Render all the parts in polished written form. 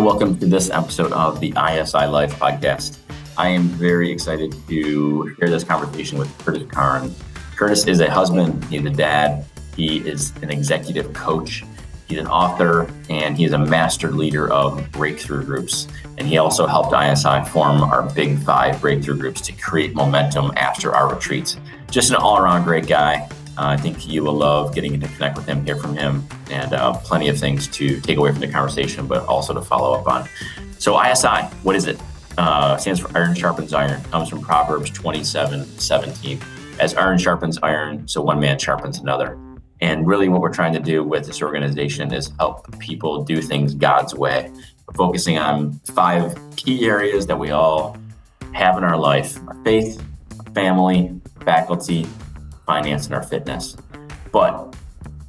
welcome to this episode of the ISI Life Podcast. I am very excited to share this conversation with Curtis Carnes. Curtis is a husband, he's a dad, he is an executive coach, he's an author, and he is a master leader of breakthrough groups. And he also helped ISI form our Big 5 breakthrough groups to create momentum after our retreats. Just an all-around great guy. I think you will love getting to connect with him, hear from him, and plenty of things to take away from the conversation, but also to follow up on. So ISI, what is it? Stands for Iron Sharpens Iron. Comes from Proverbs 27:17. As iron sharpens iron, so one man sharpens another. And really what we're trying to do with this organization is help people do things God's way. We're focusing on 5 key areas that we all have in our life: our faith, our family, faculty, finance, and our fitness. But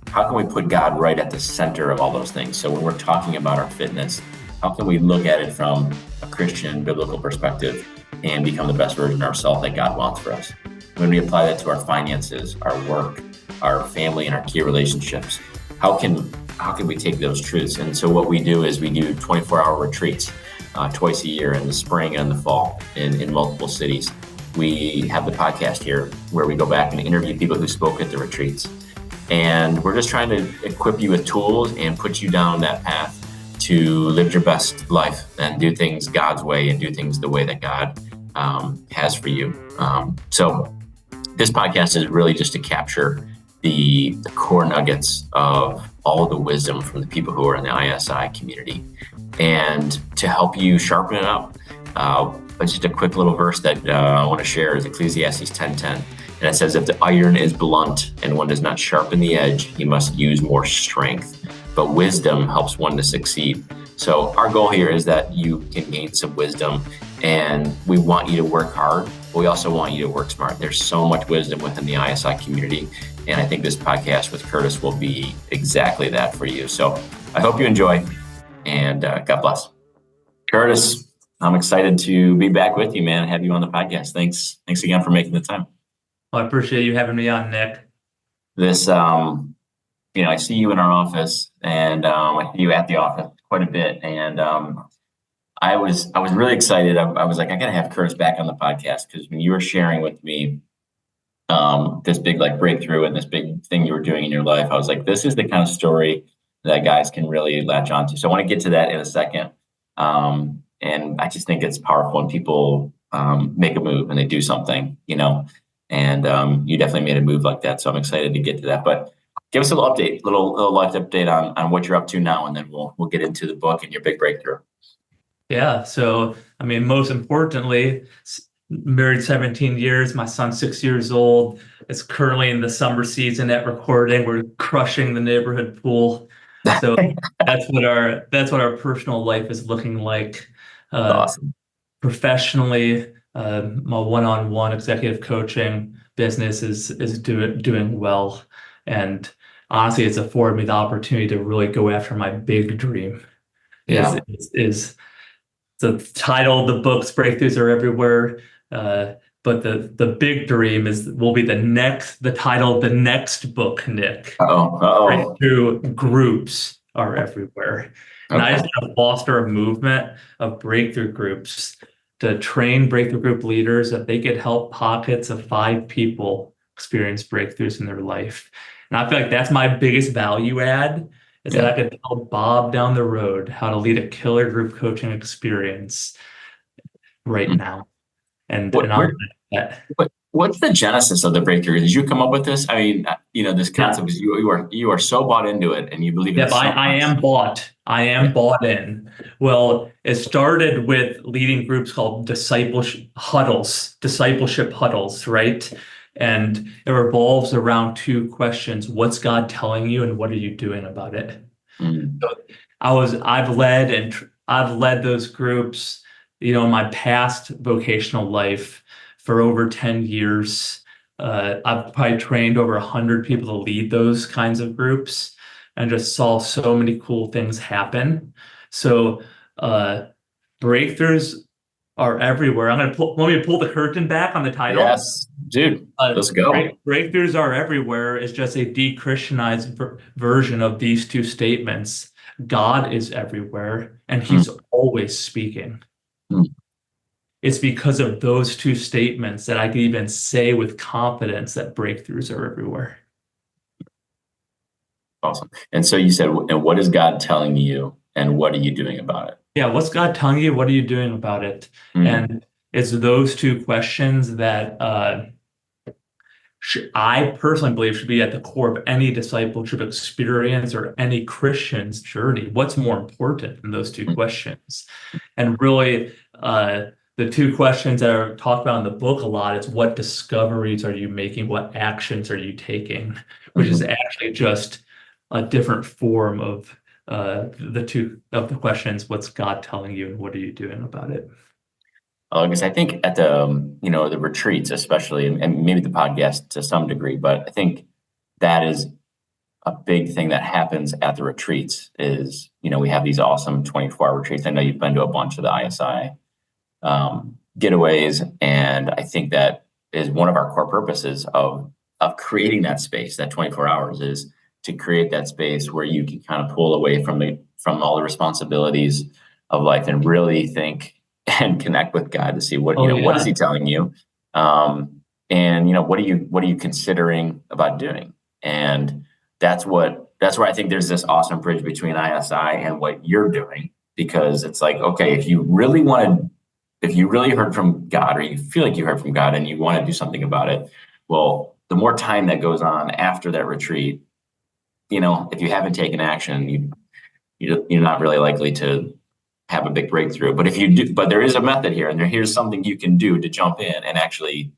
how can we put God right at the center of all those things? So when we're talking about our fitness, how can we look at it from a Christian biblical perspective and become the best version of ourselves that God wants for us? When we apply that to our finances, our work, our family, and our key relationships, how can we take those truths? And so what we do is we do 24-hour retreats twice a year in the spring and in the fall in multiple cities. We have the podcast here where we go back and interview people who spoke at the retreats. And we're just trying to equip you with tools and put you down that path to live your best life and do things God's way and do things the way that God has for you. So this podcast is really just to capture the core nuggets of all of the wisdom from the people who are in the ISI community and to help you sharpen it up. Just a quick little verse that I want to share is Ecclesiastes 10:10. And it says, if the iron is blunt and one does not sharpen the edge, he must use more strength. But wisdom helps one to succeed. So our goal here is that you can gain some wisdom, and we want you to work hard, but we also want you to work smart. There's so much wisdom within the ISI community, and I think this podcast with Curtis will be exactly that for you. So I hope you enjoy, and God bless. Curtis, I'm excited to be back with you, man, and have you on the podcast. Thanks again for making the time. Well, I appreciate you having me on, Nick. This, I see you in our office, and I see you at the office quite a bit. And I was really excited. I was like, I gotta have Curtis back on the podcast, because when you were sharing with me this big breakthrough and this big thing you were doing in your life, I was like, this is the kind of story that guys can really latch onto. So I want to get to that in a second. And I just think it's powerful when people make a move and they do something, and you definitely made a move like that. So I'm excited to get to that. But give us a little update, little life update on what you're up to now, and then we'll get into the book and your big breakthrough. Yeah. So, most importantly, married 17 years, my son's 6 years old. It's currently in the summer season at recording. We're crushing the neighborhood pool. So that's what our personal life is looking like. Awesome. Professionally, my one-on-one executive coaching business is doing well, and honestly, it's afforded me the opportunity to really go after my big dream. Yeah, is the title of the book's Breakthroughs Are Everywhere, but the big dream will be the title of the next book, Nick. Breakthrough Groups Are Everywhere. And I just want to foster a movement of breakthrough groups to train breakthrough group leaders that they could help pockets of 5 people experience breakthroughs in their life. And I feel like that's my biggest value add, is that I could tell Bob down the road how to lead a killer group coaching experience right now. What's the genesis of the breakthrough? Did you come up with this? This concept is you are so bought into it, and you believe in it. I am bought in. Well, it started with leading groups called discipleship huddles, right? And it revolves around 2 questions: what's God telling you, and what are you doing about it? So I've led those groups, in my past vocational life for over 10 years. I've probably trained over 100 people to lead those kinds of groups, and just saw so many cool things happen. So breakthroughs are everywhere. Want me to pull the curtain back on the title? Yes, dude, let's go. Breakthroughs are everywhere is just a de-Christianized version of these 2 statements. God is everywhere and he's always speaking. It's because of those two statements that I can even say with confidence that breakthroughs are everywhere. Awesome. And so you said, and what is God telling you and what are you doing about it? Yeah, what's God telling you? What are you doing about it? And it's those two questions that I personally believe should be at the core of any discipleship experience or any Christian's journey. What's more important than those two questions? And really, the two questions that are talked about in the book a lot is what discoveries are you making? What actions are you taking? Which is actually just a different form of the two of the questions. What's God telling you and what are you doing about it? Because I think at the, the retreats, especially, and maybe the podcast to some degree, but I think that is a big thing that happens at the retreats is, we have these awesome 24-hour retreats. I know you've been to a bunch of the ISI getaways, and I think that is one of our core purposes of creating that space, that 24 hours, is to create that space where you can kind of pull away from all the responsibilities of life and really think and connect with God to see what is he telling you, and what are you considering about doing, and that's where I think there's this awesome bridge between ISI and what you're doing, because it's like, okay, if you really heard from God, or you feel like you heard from God and you want to do something about it, well, the more time that goes on after that retreat, if you haven't taken action, you're not really likely to have a big breakthrough. But if you do, but there is a method here, and here's something you can do to jump in and actually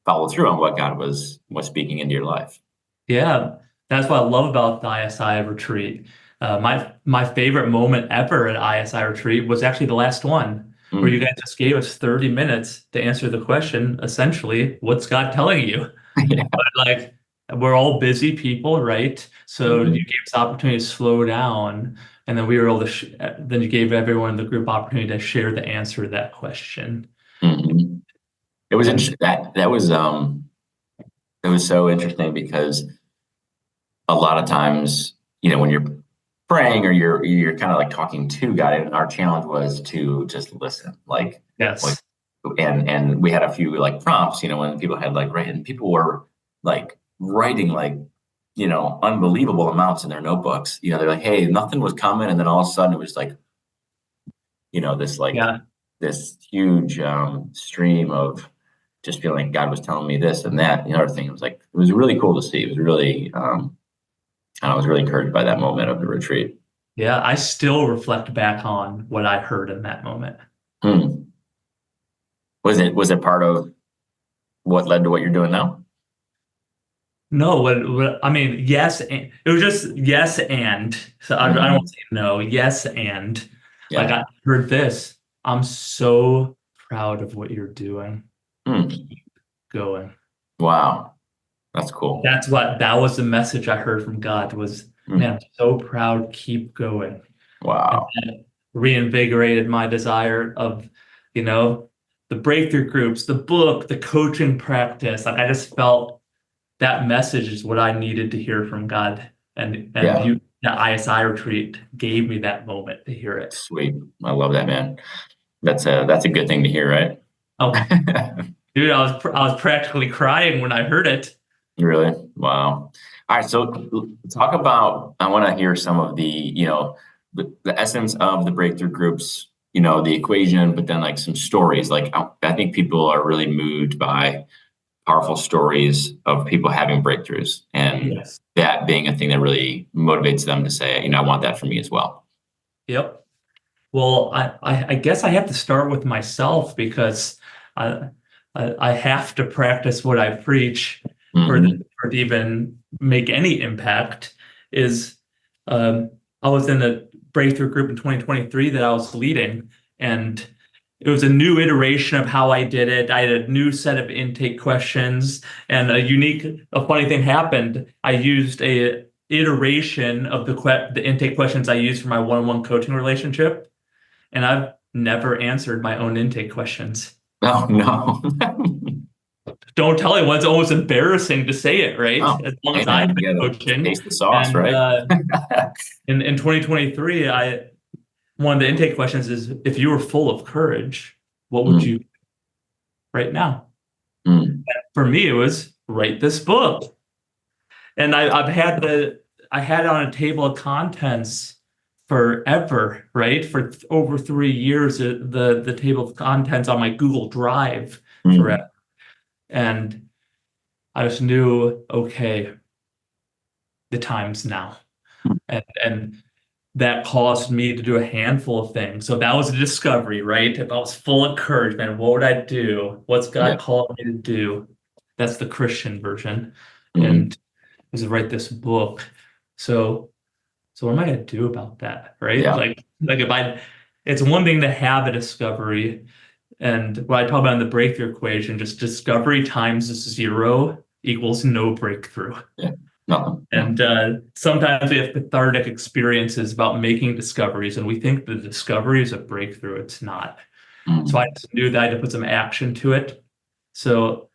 follow through on what God was speaking into your life. Yeah, that's what I love about the ISI retreat. My favorite moment ever at ISI retreat was actually the last one, where you guys just gave us 30 minutes to answer the question, essentially, what's God telling you? Yeah. But we're all busy people, right? So you gave us opportunity to slow down, and then we were able to. Then you gave everyone in the group opportunity to share the answer to that question. It was interesting. That was it was so interesting, because a lot of times, when you're praying or you're kind of like talking to God, and our challenge was to just listen. Yes. And we had a few prompts, when people had and people were writing unbelievable amounts in their notebooks. They're like, hey, nothing was coming, and then all of a sudden it was this huge stream of just feeling like God was telling me this and that. The other thing, it was really cool to see. It was really I was really encouraged by that moment of the retreat. Yeah, I still reflect back on what I heard in that moment. Was it part of what led to what you're doing now? No, I mean, yes, it was just yes and. So I don't want to say no, yes and. Yeah. I heard this. I'm so proud of what you're doing. Keep going. Wow, that's cool. That was the message I heard from God was, man, I'm so proud, keep going. Wow. And that reinvigorated my desire of, the breakthrough groups, the book, the coaching practice. I just felt that message is what I needed to hear from God. And the ISI retreat gave me that moment to hear it. Sweet. I love that, man. That's a good thing to hear, right? Oh, dude, I was practically crying when I heard it. Really? Wow. All right. So talk about, I want to hear some of the, the essence of the breakthrough groups, the equation, but then some stories. I think people are really moved by powerful stories of people having breakthroughs, and that being a thing that really motivates them to say, I want that for me as well. Yep. Well, I guess I have to start with myself, because I have to practice what I preach for to even make any impact. I was in a breakthrough group in 2023 that I was leading, and it was a new iteration of how I did it. I had a new set of intake questions, and a funny thing happened. I used a iteration of the intake questions I used for my one-on-one coaching relationship, and I've never answered my own intake questions. Oh, no. don't tell anyone. It's almost embarrassing to say it, right? Oh, As long hey as man, I've you been gotta coaching. taste the sauce, And right? in 2023, one of the intake questions is, if you were full of courage, what would you do right now? For me, it was write this book. And I had it on a table of contents forever, right? For over 3 years, the table of contents on my Google Drive forever. And I just knew, okay, the time's now. And that caused me to do a handful of things. So that was a discovery, right? If I was full of encouragement, what would I do? What's God called me to do? That's the Christian version. And was to write this book. So what am I going to do about that, right? Yeah. Like it's one thing to have a discovery, and what I talk about in the breakthrough equation, just discovery times 0 equals no breakthrough. Yeah. Nothing. And sometimes we have cathartic experiences about making discoveries, and we think the discovery is a breakthrough. It's not. So I just knew that I had to put some action to it. So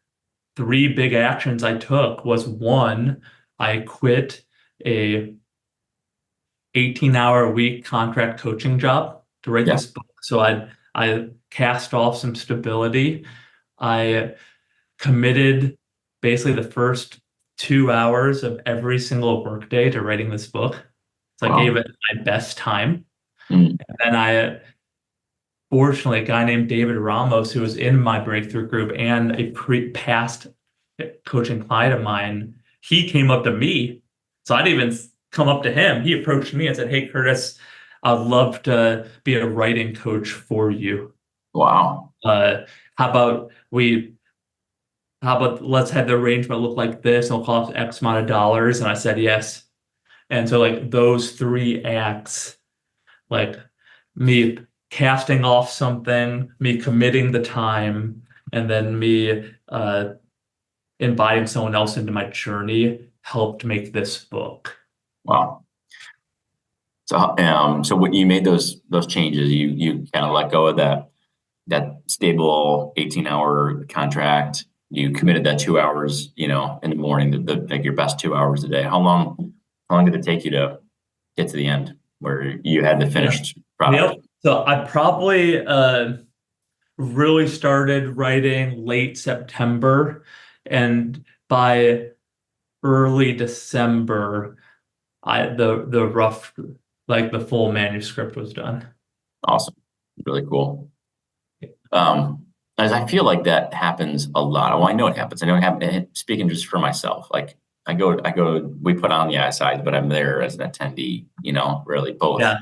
3 big actions I took was, 1, I quit a 18-hour-a-week contract coaching job to write this book. So I cast off some stability. I committed basically the first 2 hours of every single workday to writing this book. So I gave it my best time. And then fortunately, a guy named David Ramos, who was in my breakthrough group and a past coaching client of mine, he came up to me. So I didn't even come up to him. He approached me and said, "Hey, Curtis, I'd love to be a writing coach for you. Wow. How about let's have the arrangement look like this? It'll cost X amount of dollars." And I said, yes. And so like those 3 acts, like me casting off something, me committing the time, and then me inviting someone else into my journey, helped make this book. Wow. So when you made those changes, you kind of let go of that stable 18-hour contract. You committed that 2 hours, in the morning, like your best 2 hours a day. How long did it take you to get to the end where you had the finished product? Yep. So I probably really started writing late September, and by early December, the rough, like the full manuscript was done. Awesome. Really cool. As I feel like that happens a lot. Well, I know it happens. I know it happens. Speaking just for myself, like I go, we put on the ISIs, but I'm there as an attendee, really both. Yeah.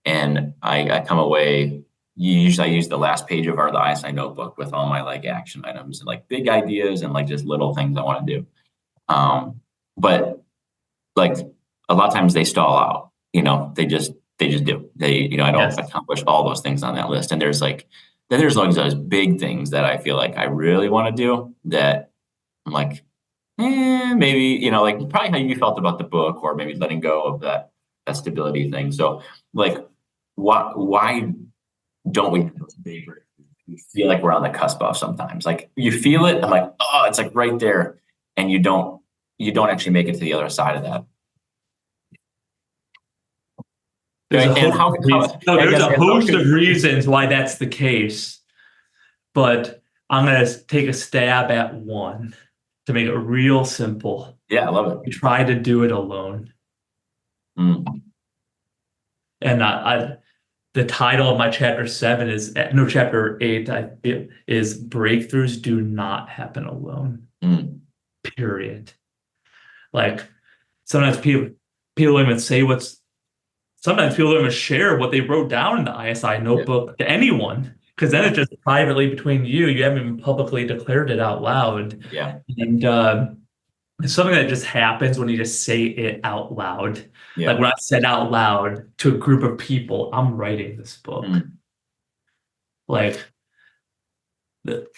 And I come away, usually I use the last page of the ISI notebook with all my like action items and like big ideas and like just little things I want to do. But like a lot of times they stall out, they just do. I don't accomplish all those things on that list. And there's like those big things that I feel like I really want to do that I'm like, maybe, like probably how you felt about the book, or maybe letting go of that stability thing. So like, why don't we have those big breakthroughs? We feel like we're on the cusp of sometimes. Like you feel it, I'm like, oh, it's like right there, and you don't actually make it to the other side of that. There's a host of reasons why that's the case, but I'm going to take a stab at one to make it real simple. Yeah, I love it. We try to do it alone. And the title of my chapter 8, is Breakthroughs Do Not Happen Alone. Period. Like sometimes people even say sometimes people don't even share what they wrote down in the ISI notebook to anyone, because then it's just privately between you. You haven't even publicly declared it out loud. Yeah. And it's something that just happens when you just say it out loud. Yeah. Like when I said out loud to a group of people, I'm writing this book. Like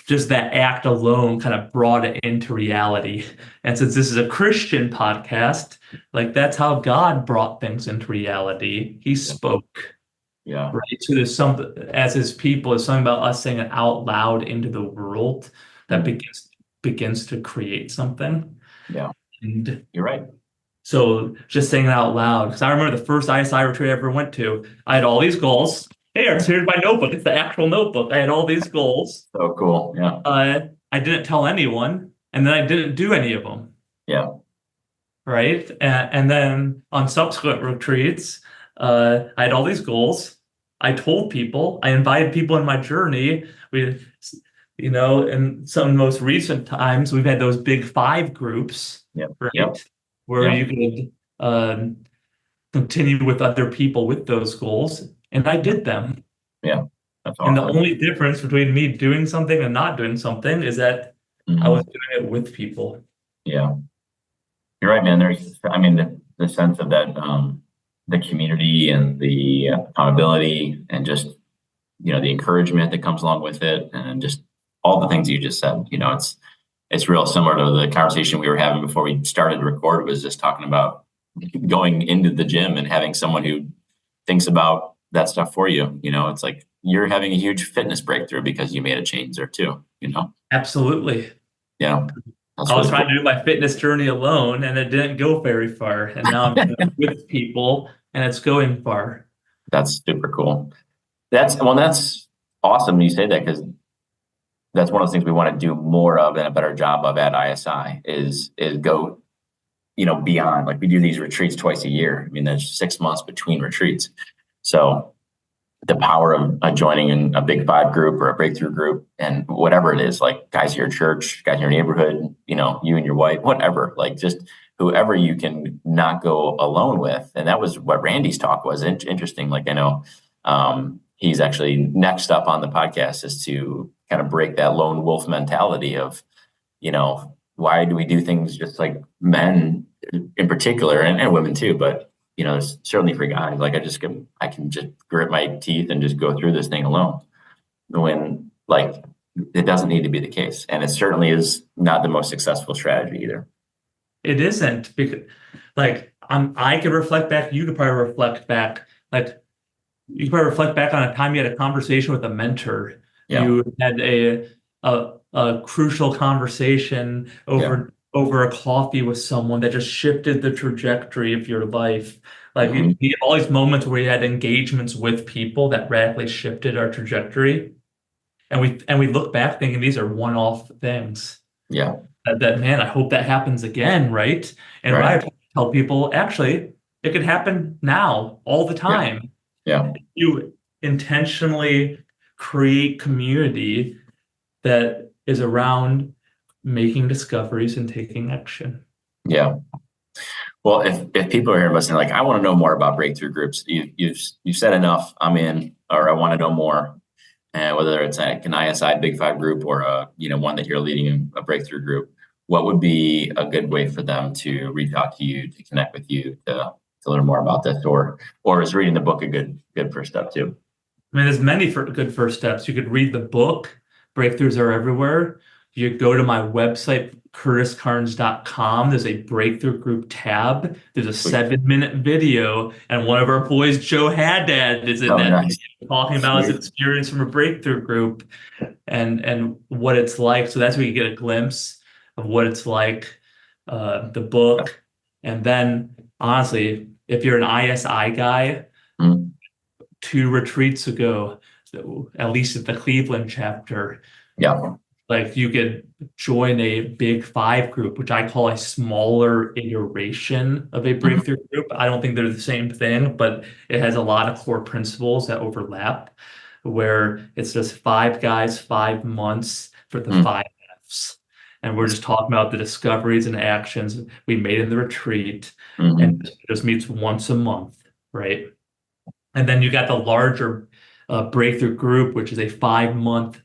just that act alone kind of brought it into reality. And since this is a Christian podcast, like that's how God brought things into reality. He spoke. Yeah. Right. So there's something, as his people, there's something about us saying it out loud into the world that begins to begins to create something. Yeah. And you're right. so just saying it out loud, because I remember the first ISI retreat I ever went to, I had all these goals. Here's my notebook. It's the actual notebook. I had all these goals. So cool. Yeah. I didn't tell anyone, and then I didn't do any of them. Yeah. Right. And then on subsequent retreats, I had all these goals. I told people, I invited people in my journey. We, in some of the most recent times, we've had those big 5 groups, right? Yep. Where you could continue with other people with those goals. And I did them. Yeah. That's awesome. And the only difference between me doing something and not doing something is that I was doing it with people. Yeah. You're right, man. There's, the sense of that, the community and the accountability and just, the encouragement that comes along with it, and just all the things you just said. It's real similar to the conversation we were having before we started to record. Was just talking about going into the gym and having someone who thinks about that stuff for you. It's like you're having a huge fitness breakthrough because you made a change there too. Absolutely. Yeah. I was trying to do my fitness journey alone, and it didn't go very far. And now I'm doing it with people, and it's going far. That's super cool. That's awesome you say that, because that's one of the things we want to do more of and a better job of at ISI is go, beyond. Like we do these retreats twice a year. There's 6 months between retreats. So the power of joining in a big 5 group or a breakthrough group, and whatever it is, like guys in your church, guys in your neighborhood, you and your wife, whatever, like just whoever you can not go alone with. And that was what Randy's talk was. Interesting. Like I know he's actually next up on the podcast is to kind of break that lone wolf mentality of, why do we do things just like men in particular, and women too, but certainly for guys, like I can just grit my teeth and just go through this thing alone, when like it doesn't need to be the case. And it certainly is not the most successful strategy either. It isn't, because like I could reflect back, you could probably reflect back, like you could probably reflect back on a time you had a conversation with a mentor. Yeah. You had a crucial conversation over a coffee with someone that just shifted the trajectory of your life. Like you had all these moments where we had engagements with people that radically shifted our trajectory. And we look back thinking these are one-off things. Yeah. That man, I hope that happens again, right? And what I tell people, actually, it could happen now, all the time. Yeah. You intentionally create community that is around making discoveries and taking action. Yeah. Well, if people are here listening, like I want to know more about breakthrough groups, you've said enough. I'm in, or I want to know more. And whether it's like an ISI Big 5 group or one that you're leading a breakthrough group, what would be a good way for them to reach out to you, to connect with you, to learn more about this, or is reading the book a good first step too? There's many good first steps. You could read the book, Breakthroughs Are Everywhere. You could go to my website, curtiscarnes.com. There's a breakthrough group tab. There's a 7-minute video, and one of our boys, Joe Haddad, is in that video, talking about his experience from a breakthrough group and what it's like. So that's where you get a glimpse of what it's like, the book. And then, honestly, if you're an ISI guy, 2 retreats ago, so at least at the Cleveland chapter, like you could join a big 5 group, which I call a smaller iteration of a breakthrough group. I don't think they're the same thing, but it has a lot of core principles that overlap, where it's just 5 guys, 5 months for the 5 Fs. And we're just talking about the discoveries and actions we made in the retreat. And it just meets once a month, right? And then you got the larger breakthrough group, which is a 5-month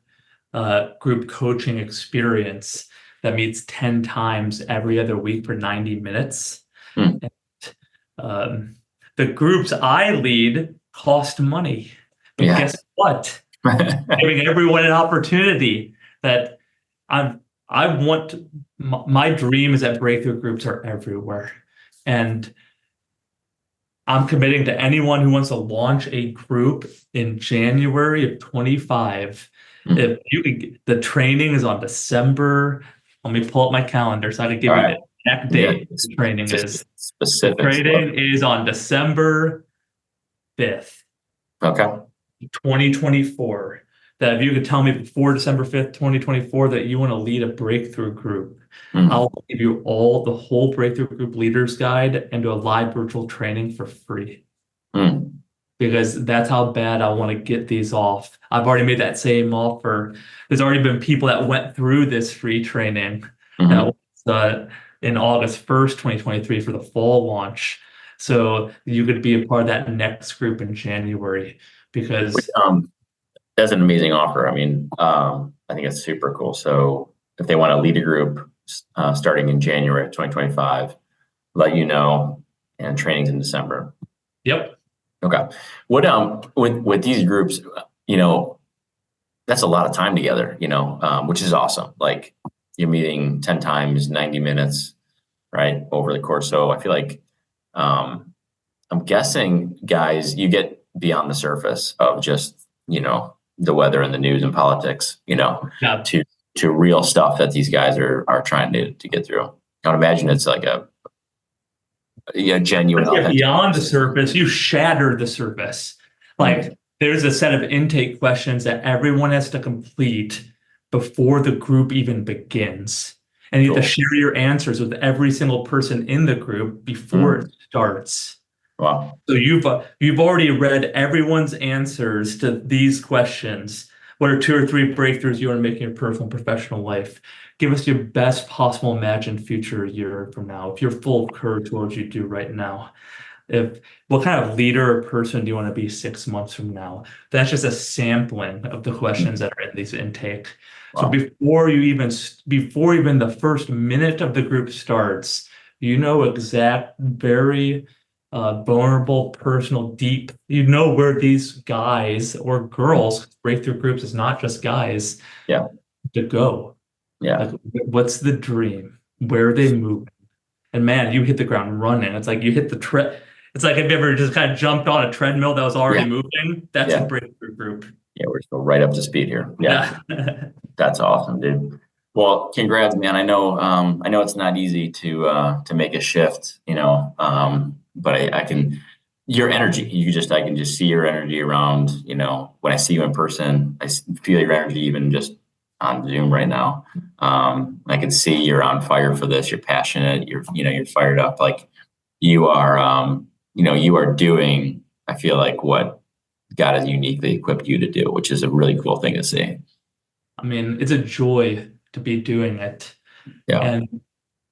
group coaching experience that meets 10 times every other week for 90 minutes. And, the groups I lead cost money. But guess what? Giving everyone an opportunity that my dream is that breakthrough groups are everywhere. And I'm committing to anyone who wants to launch a group in January of 25. If you could, the training is on December Let me pull up my calendar so I can give you the exact date the training is. Specific. The training is on December 5th. Okay. 2024. That if you could tell me before December 5th, 2024, that you want to lead a breakthrough group, I'll give you the whole breakthrough group leaders guide and do a live virtual training for free. Because that's how bad I want to get these off. I've already made that same offer. There's already been people that went through this free training that was in August 1st, 2023 for the fall launch. So you could be a part of that next group in January because that's an amazing offer. I mean, I think it's super cool. So if they want to lead a group starting in January of 2025, let you know, and training's in December. Yep. Okay. What with these groups, that's a lot of time together, which is awesome. Like you're meeting 10 times, 90 minutes, right, over the course. So I feel like I'm guessing, guys, you get beyond the surface of just, the weather and the news and politics, to real stuff that these guys are trying to get through. I would imagine it's like a genuine. Beyond the surface, you shatter the surface. Like there's a set of intake questions that everyone has to complete before the group even begins. And you have to share your answers with every single person in the group before it starts. Wow. So you've already read everyone's answers to these questions. What are 2 or 3 breakthroughs you want to make in your personal and professional life? Give us your best possible imagined future a year from now. If you're full of courage towards you do right now. What kind of leader or person do you want to be 6 months from now? That's just a sampling of the questions that are in these intake. Wow. So before even the first minute of the group starts, very vulnerable, personal, deep, where these guys or girls, breakthrough groups is not just guys, to go. Yeah. Like, what's the dream? Where are they moving? And man, you hit the ground running. It's like you hit the it's like if you ever just kind of jumped on a treadmill that was already moving, that's a breakthrough group. Yeah, we're still right up to speed here. Yeah. That's awesome, dude. Well, congrats, man. I know it's not easy to make a shift, but I can, your energy, I can just see your energy around, when I see you in person, I feel your energy even just on Zoom right now. I can see you're on fire for this. You're passionate. You're fired up. Like you are, you are doing, I feel like what God has uniquely equipped you to do, which is a really cool thing to see. I mean, it's a joy to be doing it. Yeah. And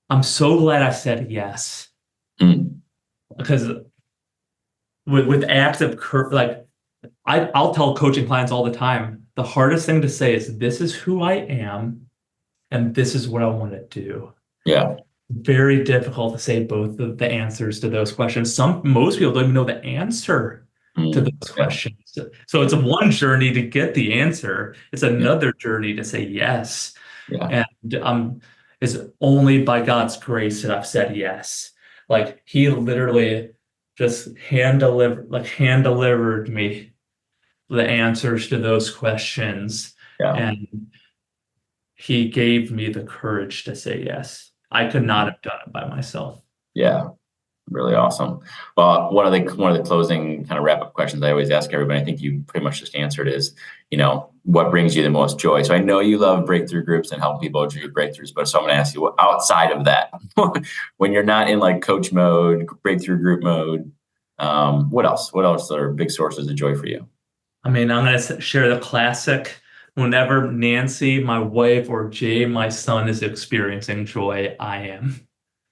I'm so glad I said yes. Because with acts of I'll tell coaching clients all the time, the hardest thing to say is this is who I am and this is what I want to do. Yeah. Very difficult to say both of the answers to those questions. Most people don't even know the answer to those questions. So it's one journey to get the answer. It's another journey to say yes. Yeah. And it's only by God's grace that I've said yes. Like he literally just hand delivered me the answers to those questions. Yeah. And he gave me the courage to say yes. I could not have done it by myself. Yeah. Really awesome. Well, one of the closing kind of wrap up questions I always ask everybody, I think you pretty much just answered is, what brings you the most joy? So I know you love breakthrough groups and helping people achieve breakthroughs, but so I'm going to ask you, outside of that, when you're not in like coach mode, breakthrough group mode, what else? What else are big sources of joy for you? I mean, I'm going to share the classic. Whenever Nancy, my wife, or Jay, my son, is experiencing joy, I am.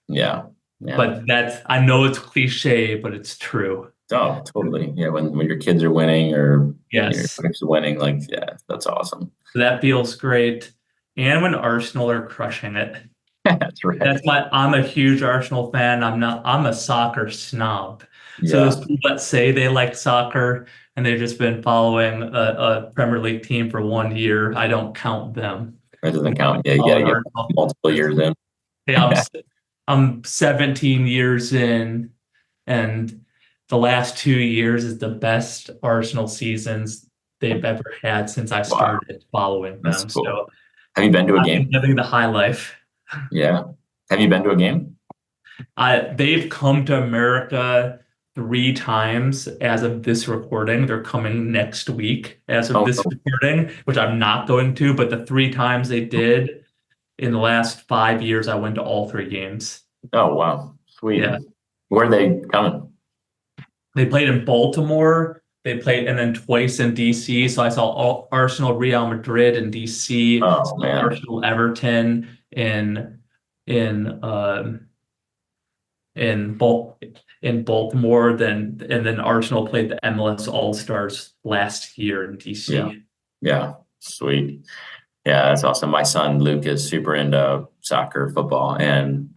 Yeah. Yeah. But I know it's cliche, but it's true. Oh, totally. Yeah. When your kids are winning or your wife's winning, that's awesome. That feels great. And when Arsenal are crushing it. That's right. I'm a huge Arsenal fan. I'm a soccer snob. Yeah. So those people that say they like soccer and they've just been following a Premier League team for 1 year, I don't count them. That doesn't count. Yeah, you got to get multiple years in. Yeah, I'm 17 years in, and the last 2 years is the best Arsenal seasons they've ever had since I started following them. Cool. So have you been to a game? Living the high life. Yeah. Have you been to a game? They've come to America 3 times as of this recording. They're coming next week as of this recording, which I'm not going to, but the 3 times they did in the last 5 years, I went to all 3 games. Oh, wow. Sweet. Yeah. Where are they coming? They played in Baltimore. They played, and then twice in DC. So I saw Arsenal, Real Madrid in DC, Oh, man. Arsenal, Everton in Baltimore, and then Arsenal played the MLS All-Stars last year in DC. Yeah. Sweet. Yeah, that's awesome. My son Luke is super into soccer, football, and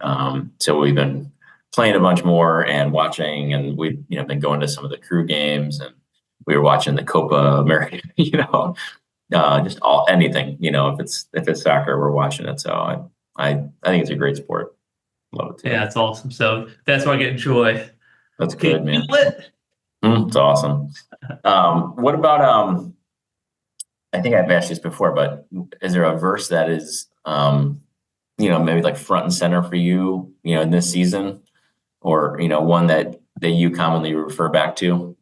so we've been playing a bunch more and watching, and we've been going to some of the crew games, and we were watching the Copa America. Just anything. If it's soccer, we're watching it. So I think it's a great sport. Love it too. Yeah, it's awesome. So that's why I get joy. That's good, man. It? It's awesome. What about I think I've asked this before, but is there a verse that is maybe like front and center for you, in this season, or one that you commonly refer back to?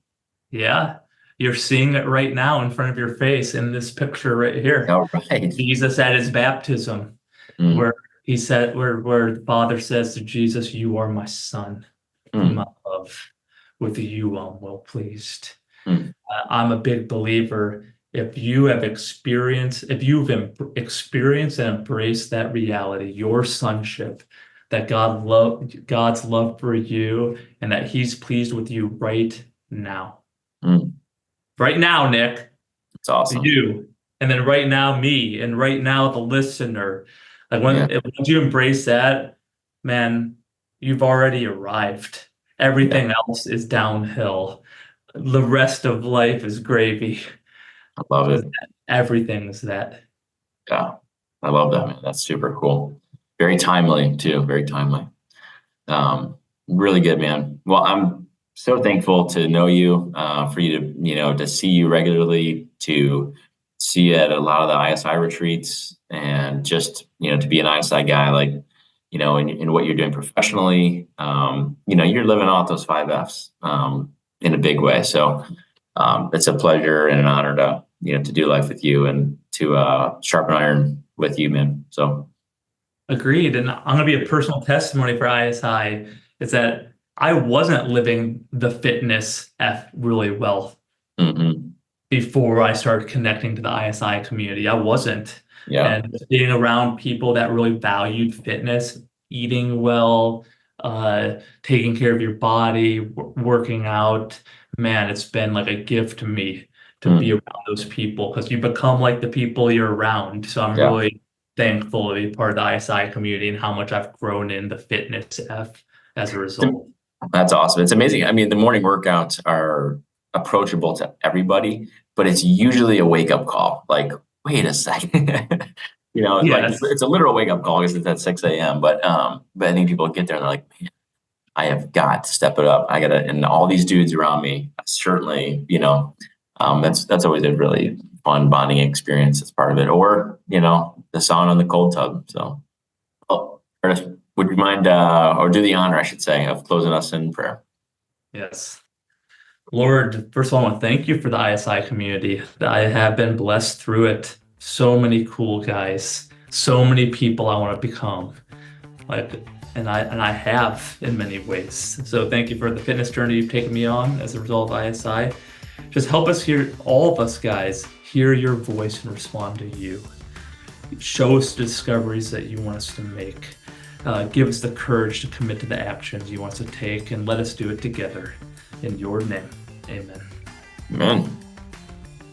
Yeah, you're seeing it right now in front of your face in this picture right here. All right. Jesus at his baptism, where he said, where the Father says to Jesus, "You are my Son, whom I love. With you I'm well pleased." I'm a big believer. If you've experienced and embraced that reality, your sonship, that God's love for you, and that He's pleased with you right now. Right now, Nick. It's awesome. You, and then right now, me, and right now, the listener. Like once you embrace that, man, you've already arrived. Everything else is downhill. The rest of life is gravy. I love it. Everything is that. Yeah, I love that, man. That's super cool. Very timely too. Very timely. Really good, man. Well, I'm so thankful to know you, for you to, to see you regularly, to see you at a lot of the ISI retreats, and just, to be an ISI guy, like, in what you're doing professionally. You're living off those 5 Fs in a big way. So it's a pleasure and an honor to do life with you, and to sharpen iron with you, man. So agreed. And I'm going to be a personal testimony for ISI is that I wasn't living the fitness F really well before I started connecting to the ISI community. I wasn't. Yeah. And being around people that really valued fitness, eating well, taking care of your body, working out, man, it's been like a gift to me to be around those people, because you become like the people you're around. So I'm really thankful to be part of the ISI community, and how much I've grown in the fitness F as a result. That's awesome. It's amazing. I mean, the morning workouts are approachable to everybody, but it's usually a wake-up call. Like, wait a second. Like it's a literal wake-up call because it's at 6 a.m. But I think people get there and they're like, man, I have got to step it up. I gotta, and all these dudes around me, certainly, that's always a really fun bonding experience. It's part of it. Or, the sauna and the cold tub. So, Curtis, would you mind, or do the honor, I should say, of closing us in prayer? Yes. Lord, first of all, I want to thank you for the ISI community. I have been blessed through it. So many cool guys, so many people I want to become. And I have in many ways. So thank you for the fitness journey you've taken me on as a result of ISI. Just help us hear, all of us guys, hear your voice and respond to you. Show us the discoveries that you want us to make. Give us the courage to commit to the actions you want us to take, and let us do it together. In your name, amen. Amen.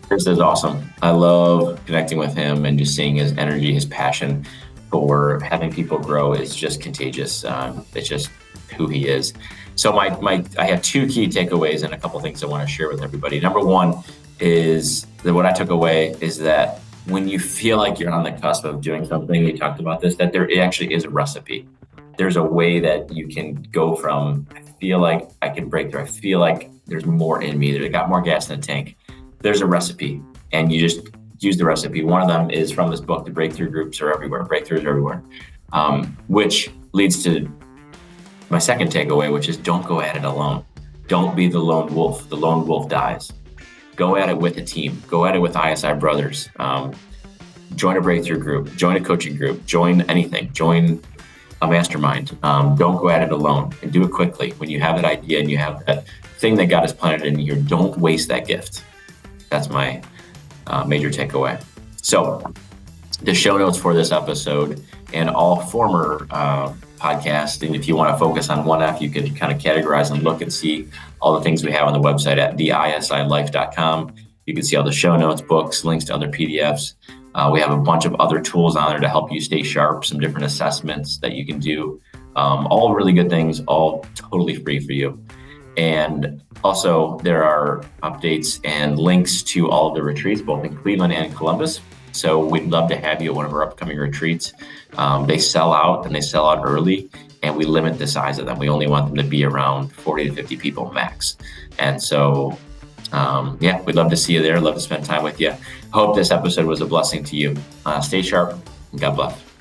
Chris is awesome. I love connecting with him and just seeing his energy, his passion for having people grow is just contagious. It's just who he is. So I have 2 key takeaways and a couple things I want to share with everybody. Number one is that what I took away is that when you feel like you're on the cusp of doing something, we talked about this, that there actually is a recipe. There's a way that you can go from, I feel like I can break through, I feel like there's more in me, I got more gas in the tank. There's a recipe, and you just use the recipe. One of them is from this book, The Breakthrough Groups Are Everywhere. Breakthroughs are everywhere. which leads to my second takeaway, which is don't go at it alone. Don't be the lone wolf. The lone wolf dies. Go at it with a team. Go at it with ISI brothers. Join a breakthrough group. Join a coaching group. Join anything. Join a mastermind. Don't go at it alone, and do it quickly. When you have that idea and you have that thing that God has planted in you, don't waste that gift. That's my major takeaway. So the show notes for this episode and all former podcasts, and if you want to focus on 1F, you can kind of categorize and look and see all the things we have on the website at theisilife.com. You can see all the show notes, books, links to other PDFs. We have a bunch of other tools on there to help you stay sharp, some different assessments that you can do. All really good things, all totally free for you. And also there are updates and links to all of the retreats, both in Cleveland and Columbus. So we'd love to have you at one of our upcoming retreats. They sell out, and they sell out early, and we limit the size of them. We only want them to be around 40 to 50 people max. And so, we'd love to see you there. Love to spend time with you. Hope this episode was a blessing to you. Stay sharp, and God bless.